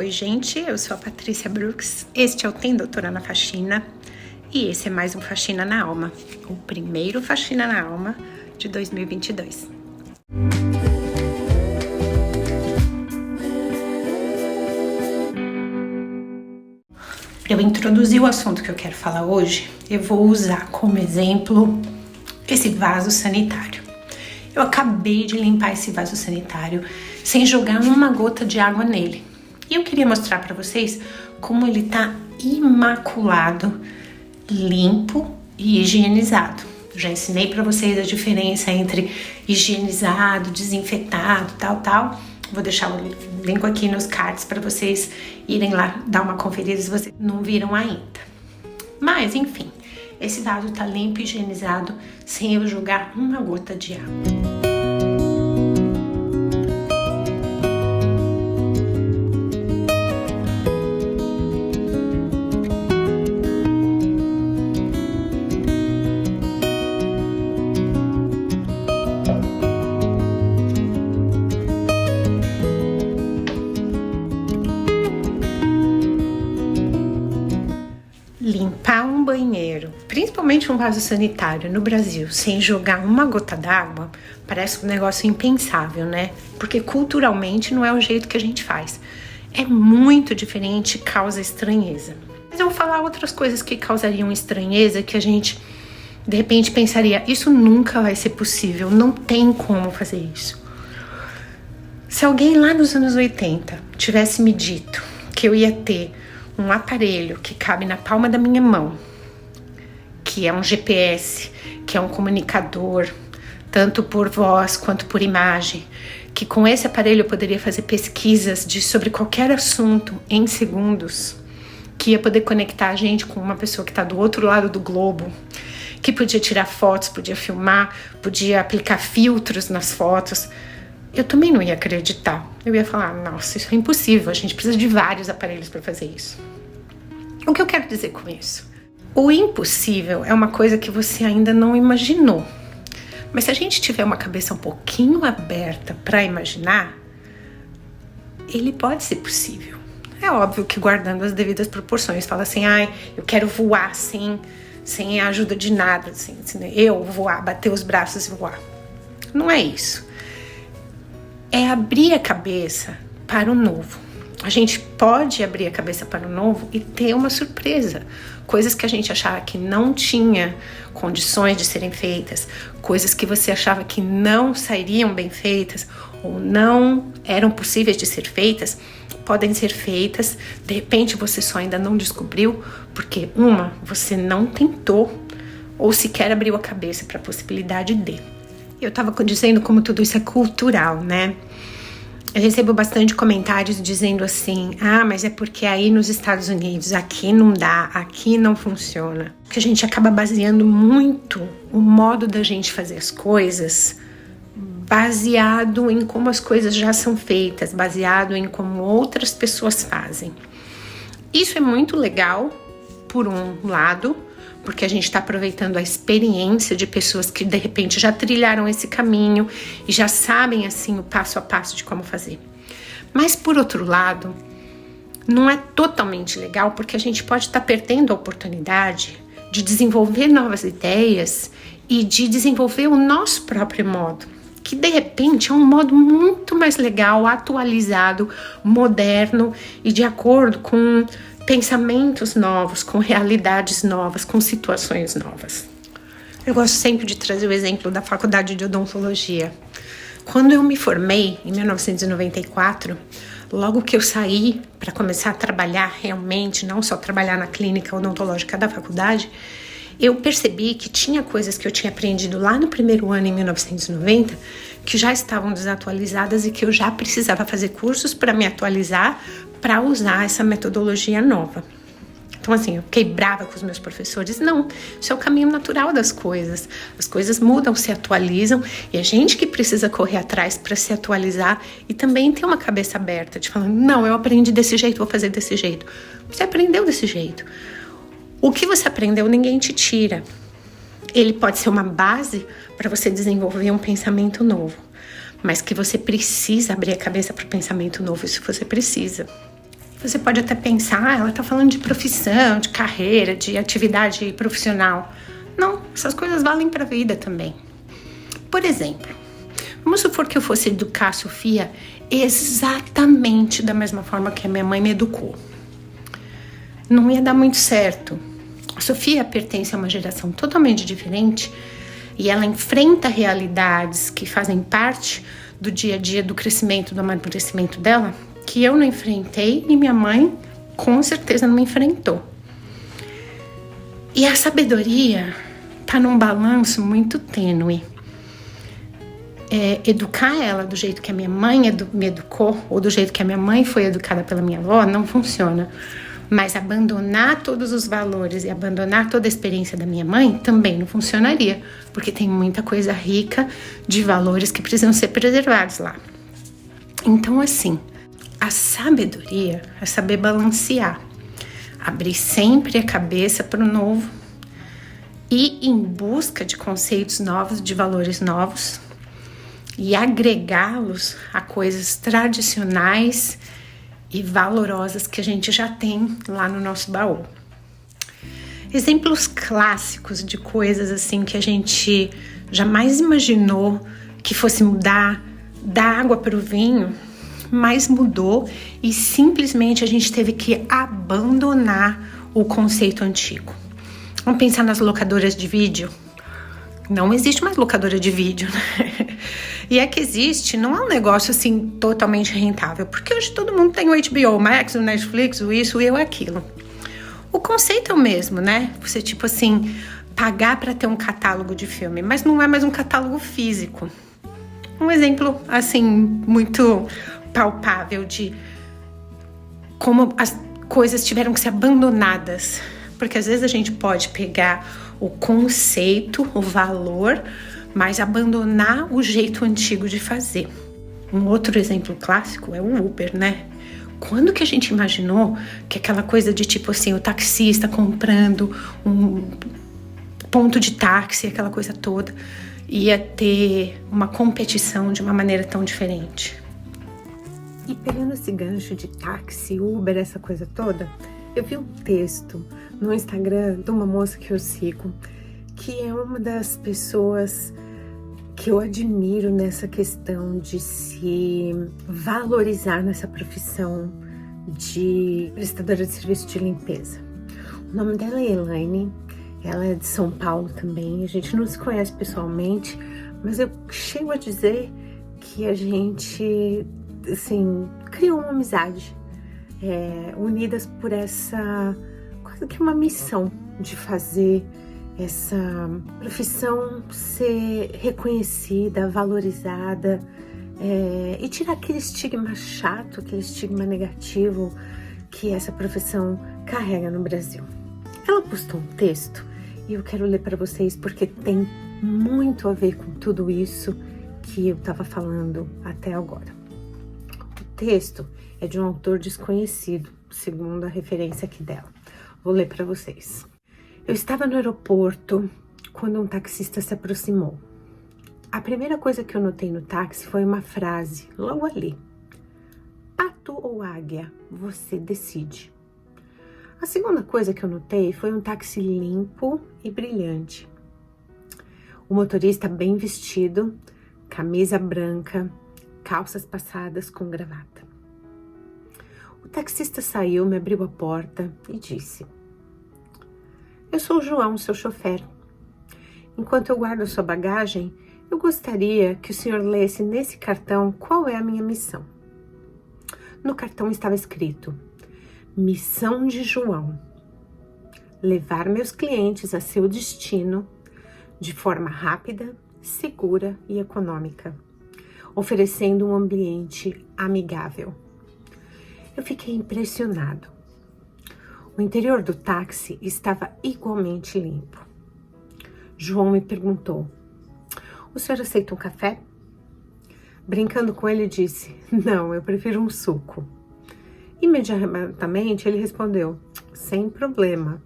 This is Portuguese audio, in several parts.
Oi gente, eu sou a Patrícia Brooks, este é o Tem Doutora na Faxina e esse é mais um Faxina na Alma, o primeiro Faxina na Alma de 2022. Para eu introduzir o assunto que eu quero falar hoje, eu vou usar como exemplo esse vaso sanitário. Eu acabei de limpar esse vaso sanitário sem jogar uma gota de água nele. E eu queria mostrar para vocês como ele tá imaculado, limpo e higienizado. Eu já ensinei para vocês a diferença entre higienizado, desinfetado, tal. Vou deixar o link aqui nos cards para vocês irem lá dar uma conferida se vocês não viram ainda. Mas, enfim, esse vaso tá limpo e higienizado sem eu jogar uma gota de água. Limpar um banheiro, principalmente um vaso sanitário no Brasil, sem jogar uma gota d'água, parece um negócio impensável, né? Porque culturalmente não é o jeito que a gente faz. É muito diferente e causa estranheza. Mas eu vou falar outras coisas que causariam estranheza, que a gente, de repente, pensaria, isso nunca vai ser possível, não tem como fazer isso. Se alguém lá nos anos 80 tivesse me dito que eu ia ter um aparelho que cabe na palma da minha mão, que é um GPS, que é um comunicador, tanto por voz quanto por imagem, que com esse aparelho eu poderia fazer pesquisas sobre qualquer assunto em segundos, que ia poder conectar a gente com uma pessoa que está do outro lado do globo, que podia tirar fotos, podia filmar, podia aplicar filtros nas fotos, eu também não ia acreditar. Eu ia falar, nossa, isso é impossível, a gente precisa de vários aparelhos para fazer isso. O que eu quero dizer com isso? O impossível é uma coisa que você ainda não imaginou. Mas se a gente tiver uma cabeça um pouquinho aberta para imaginar, ele pode ser possível. É óbvio que guardando as devidas proporções. Fala assim, eu quero voar sem a ajuda de nada, assim, eu voar, bater os braços e voar. Não é isso. É abrir a cabeça para o novo. A gente pode abrir a cabeça para o novo e ter uma surpresa. Coisas que a gente achava que não tinha condições de serem feitas, coisas que você achava que não sairiam bem feitas ou não eram possíveis de ser feitas, podem ser feitas. De repente você só ainda não descobriu porque você não tentou ou sequer abriu a cabeça para a possibilidade de. Eu estava dizendo como tudo isso é cultural, né? Eu recebo bastante comentários dizendo assim, mas é porque aí nos Estados Unidos, aqui não dá, aqui não funciona. Porque a gente acaba baseando muito o modo da gente fazer as coisas baseado em como as coisas já são feitas, baseado em como outras pessoas fazem. Isso é muito legal, por um lado, porque a gente está aproveitando a experiência de pessoas que de repente já trilharam esse caminho e já sabem assim o passo a passo de como fazer. Mas por outro lado, não é totalmente legal porque a gente pode estar perdendo a oportunidade de desenvolver novas ideias e de desenvolver o nosso próprio modo, que de repente é um modo muito mais legal, atualizado, moderno e de acordo com pensamentos novos, com realidades novas, com situações novas. Eu gosto sempre de trazer o exemplo da faculdade de odontologia. Quando eu me formei, em 1994, logo que eu saí para começar a trabalhar realmente, não só trabalhar na clínica odontológica da faculdade, eu percebi que tinha coisas que eu tinha aprendido lá no primeiro ano, em 1990, que já estavam desatualizadas e que eu já precisava fazer cursos para me atualizar, para usar essa metodologia nova. Então assim, eu fiquei brava com os meus professores. Não, isso é o caminho natural das coisas. As coisas mudam, se atualizam e a gente que precisa correr atrás para se atualizar e também ter uma cabeça aberta, de falar, não, eu aprendi desse jeito, vou fazer desse jeito. Você aprendeu desse jeito. O que você aprendeu, ninguém te tira. Ele pode ser uma base para você desenvolver um pensamento novo, mas que você precisa abrir a cabeça para o pensamento novo, isso você precisa. Você pode até pensar, ela tá falando de profissão, de carreira, de atividade profissional. Não, essas coisas valem para a vida também. Por exemplo, vamos supor que eu fosse educar a Sofia exatamente da mesma forma que a minha mãe me educou. Não ia dar muito certo. A Sofia pertence a uma geração totalmente diferente e ela enfrenta realidades que fazem parte do dia a dia, do crescimento, do amadurecimento dela, que eu não enfrentei e minha mãe com certeza não me enfrentou. E a sabedoria tá num balanço muito tênue. Educar ela do jeito que a minha mãe me educou, ou do jeito que a minha mãe foi educada pela minha avó, não funciona. Mas abandonar todos os valores e abandonar toda a experiência da minha mãe também não funcionaria, porque tem muita coisa rica de valores que precisam ser preservados lá. Então, assim, a sabedoria é saber balancear, abrir sempre a cabeça para o novo e ir em busca de conceitos novos, de valores novos e agregá-los a coisas tradicionais e valorosas que a gente já tem lá no nosso baú. Exemplos clássicos de coisas assim que a gente jamais imaginou que fosse mudar da água para o vinho, mas mudou e simplesmente a gente teve que abandonar o conceito antigo. Vamos pensar nas locadoras de vídeo. Não existe mais locadora de vídeo, né? E é que existe, não é um negócio assim totalmente rentável, porque hoje todo mundo tem o HBO Max, o Netflix, o isso e o aquilo. O conceito é o mesmo, né? Você tipo assim, pagar para ter um catálogo de filme, mas não é mais um catálogo físico. Um exemplo assim muito palpável de como as coisas tiveram que ser abandonadas, porque às vezes a gente pode pegar o conceito, o valor, mas abandonar o jeito antigo de fazer. Um outro exemplo clássico é o Uber, né? Quando que a gente imaginou que aquela coisa de tipo assim, o taxista comprando um ponto de táxi, aquela coisa toda, ia ter uma competição de uma maneira tão diferente? E pegando esse gancho de táxi, Uber, essa coisa toda, eu vi um texto no Instagram de uma moça que eu sigo, que é uma das pessoas que eu admiro nessa questão de se valorizar nessa profissão de prestadora de serviço de limpeza. O nome dela é Elaine, ela é de São Paulo também, a gente não se conhece pessoalmente, mas eu chego a dizer que a gente, assim, criou uma amizade, unidas por essa, quase que uma missão de fazer essa profissão ser reconhecida, valorizada, e tirar aquele estigma chato, aquele estigma negativo que essa profissão carrega no Brasil. Ela postou um texto e eu quero ler para vocês porque tem muito a ver com tudo isso que eu estava falando até agora. O texto é de um autor desconhecido, segundo a referência aqui dela. Vou ler para vocês. Eu estava no aeroporto quando um taxista se aproximou. A primeira coisa que eu notei no táxi foi uma frase, logo ali. Pato ou águia, você decide. A segunda coisa que eu notei foi um táxi limpo e brilhante. O motorista bem vestido, camisa branca, calças passadas com gravata. O taxista saiu, me abriu a porta e disse: eu sou o João, seu chofer. Enquanto eu guardo sua bagagem, eu gostaria que o senhor lesse nesse cartão qual é a minha missão. No cartão estava escrito: Missão de João. Levar meus clientes a seu destino de forma rápida, segura e econômica, oferecendo um ambiente amigável. Eu fiquei impressionado. O interior do táxi estava igualmente limpo. João me perguntou: o senhor aceita um café? Brincando com ele, disse: não, eu prefiro um suco. Imediatamente ele respondeu: sem problema.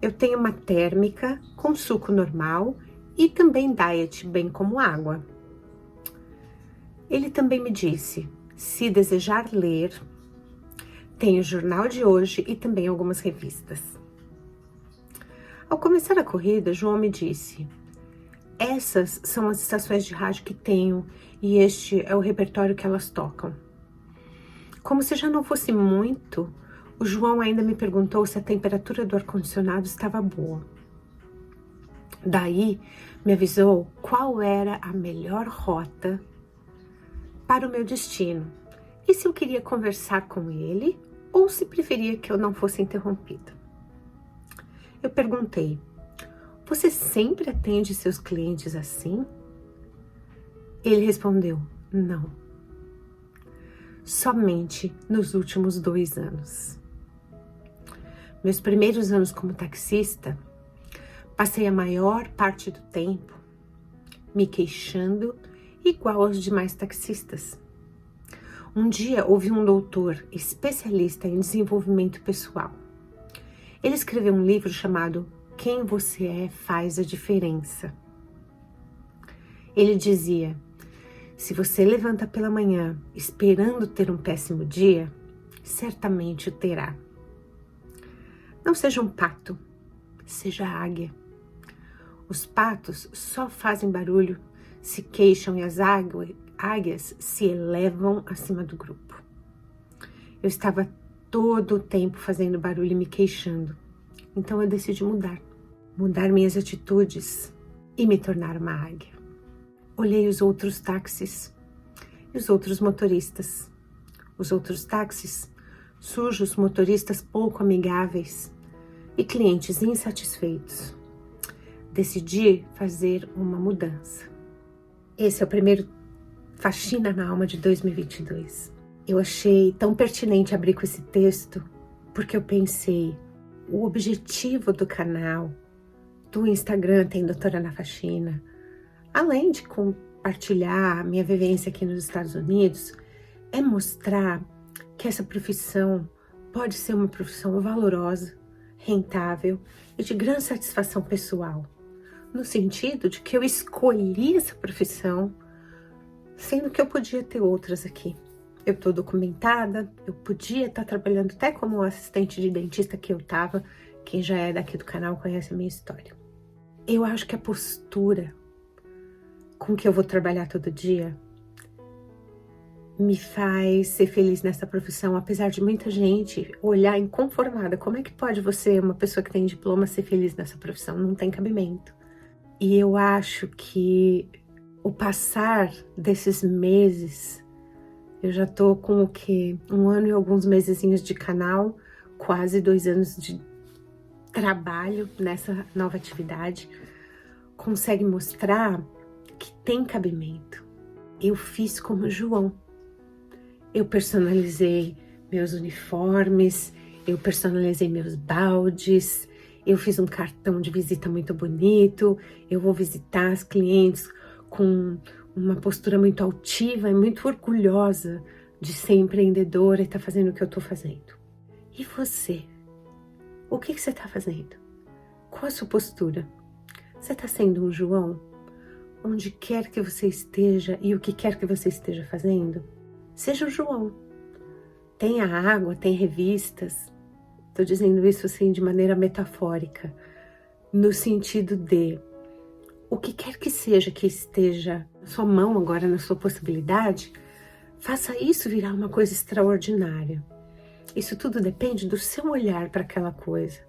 Eu tenho uma térmica com suco normal e também diet, bem como água. Ele também me disse: se desejar ler, Tem o Jornal de Hoje e também algumas revistas. Ao começar a corrida, João me disse: essas são as estações de rádio que tenho e este é o repertório que elas tocam. Como se já não fosse muito, o João ainda me perguntou se a temperatura do ar-condicionado estava boa. Daí, me avisou qual era a melhor rota para o meu destino e se eu queria conversar com ele ou se preferia que eu não fosse interrompida. Eu perguntei: você sempre atende seus clientes assim? Ele respondeu: não. Somente nos últimos 2 anos. Meus primeiros anos como taxista, passei a maior parte do tempo me queixando igual aos demais taxistas. Um dia ouvi um doutor especialista em desenvolvimento pessoal. Ele escreveu um livro chamado Quem Você É Faz a Diferença. Ele dizia: se você levanta pela manhã esperando ter um péssimo dia, certamente o terá. Não seja um pato, seja águia. Os patos só fazem barulho, se queixam e as águias se elevam acima do grupo. Eu estava todo o tempo fazendo barulho e me queixando. Então eu decidi mudar minhas atitudes e me tornar uma águia. Olhei os outros táxis e os outros motoristas. Os outros táxis, sujos, motoristas pouco amigáveis e clientes insatisfeitos. Decidi fazer uma mudança. Esse é o primeiro Faxina na Alma de 2022. Eu achei tão pertinente abrir com esse texto porque eu pensei, o objetivo do canal, do Instagram Tem Doutora na Faxina, além de compartilhar a minha vivência aqui nos Estados Unidos, é mostrar que essa profissão pode ser uma profissão valorosa, rentável e de grande satisfação pessoal, no sentido de que eu escolhi essa profissão, sendo que eu podia ter outras aqui. Eu estou documentada, eu podia estar trabalhando até como assistente de dentista que eu estava. Quem já é daqui do canal conhece a minha história. Eu acho que a postura com que eu vou trabalhar todo dia me faz ser feliz nessa profissão, apesar de muita gente olhar inconformada. Como é que pode você, uma pessoa que tem diploma, ser feliz nessa profissão? Não tem cabimento. E eu acho que o passar desses meses, eu já tô com o quê? 1 ano e alguns mesezinhos de canal, quase 2 anos de trabalho nessa nova atividade, consegue mostrar que tem cabimento. Eu fiz como o João. Eu personalizei meus uniformes, eu personalizei meus baldes, eu fiz um cartão de visita muito bonito, eu vou visitar as clientes com uma postura muito altiva e muito orgulhosa de ser empreendedora e estar fazendo o que eu estou fazendo. E você? O que você está fazendo? Qual a sua postura? Você está sendo um João? Onde quer que você esteja e o que quer que você esteja fazendo, seja um João. Tem a água, tem revistas. Estou dizendo isso assim de maneira metafórica, no sentido de o que quer que seja que esteja na sua mão agora, na sua possibilidade, faça isso virar uma coisa extraordinária. Isso tudo depende do seu olhar para aquela coisa.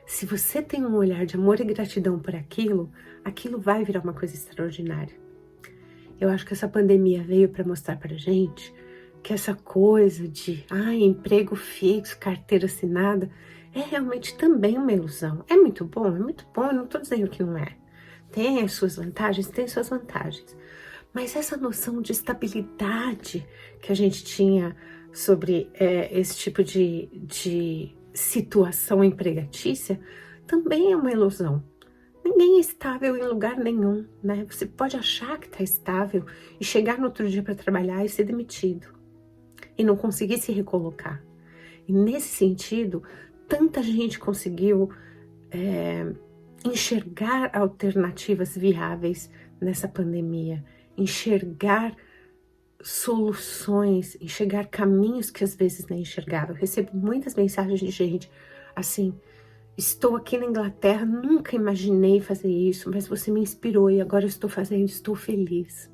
Se você tem um olhar de amor e gratidão por aquilo, aquilo vai virar uma coisa extraordinária. Eu acho que essa pandemia veio para mostrar para gente que essa coisa de emprego fixo, carteira assinada, é realmente também uma ilusão. É muito bom, eu não estou dizendo que não é. Tem as suas vantagens, tem suas vantagens. Mas essa noção de estabilidade que a gente tinha sobre esse tipo de situação empregatícia também é uma ilusão. Ninguém é estável em lugar nenhum, né? Você pode achar que está estável e chegar no outro dia para trabalhar e ser demitido. E não conseguir se recolocar. E nesse sentido, tanta gente conseguiu enxergar alternativas viáveis nessa pandemia, enxergar soluções, enxergar caminhos que às vezes nem enxergava. Eu recebo muitas mensagens de gente assim: estou aqui na Inglaterra, nunca imaginei fazer isso, mas você me inspirou e agora eu estou fazendo, estou feliz,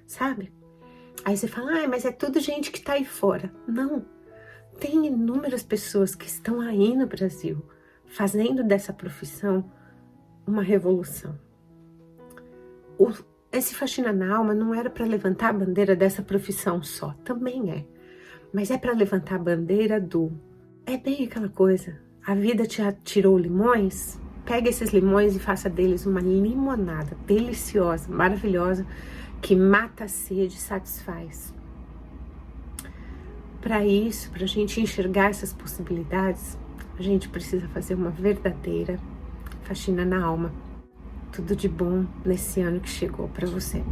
sabe? Aí você fala, mas é tudo gente que tá aí fora. Não, tem inúmeras pessoas que estão aí no Brasil fazendo dessa profissão uma revolução. Esse Faxina na Alma não era para levantar a bandeira dessa profissão só, também é, mas é para levantar a bandeira é bem aquela coisa, a vida te tirou limões, pega esses limões e faça deles uma limonada deliciosa, maravilhosa, que mata a sede e satisfaz. Para isso, para a gente enxergar essas possibilidades, a gente precisa fazer uma verdadeira faxina na alma. Tudo de bom nesse ano que chegou para você.